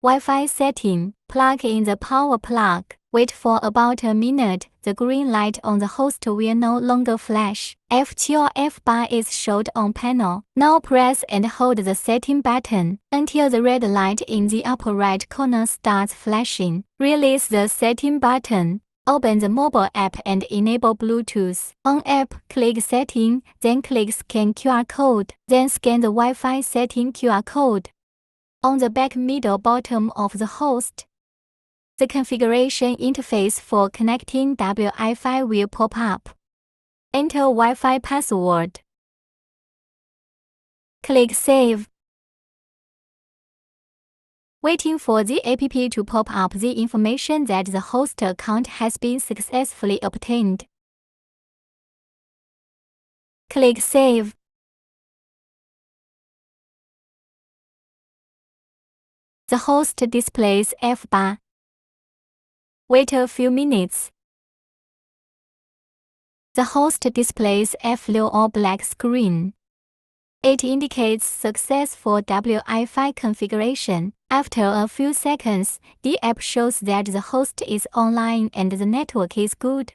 Wi-Fi setting. Plug in the power plug. Wait for about a minute. The green light on the host will no longer flash. F2 or F bar is shown on panel. Now press and hold the setting button until the red light in the upper right corner starts flashing. Release the setting button. Open the mobile app and enable Bluetooth. On app, click Setting, then click Scan QR code, then scan the Wi-Fi setting QR code. On the back middle bottom of the host, the configuration interface for connecting Wi-Fi will pop up. Enter Wi-Fi password. Click Save. Waiting for the app to pop up the information that the host account has been successfully obtained. Click Save. The host displays F bar. Wait a few minutes. The host displays a blue or black screen. It indicates successful Wi-Fi configuration. After a few seconds, the app shows that the host is online and the network is good.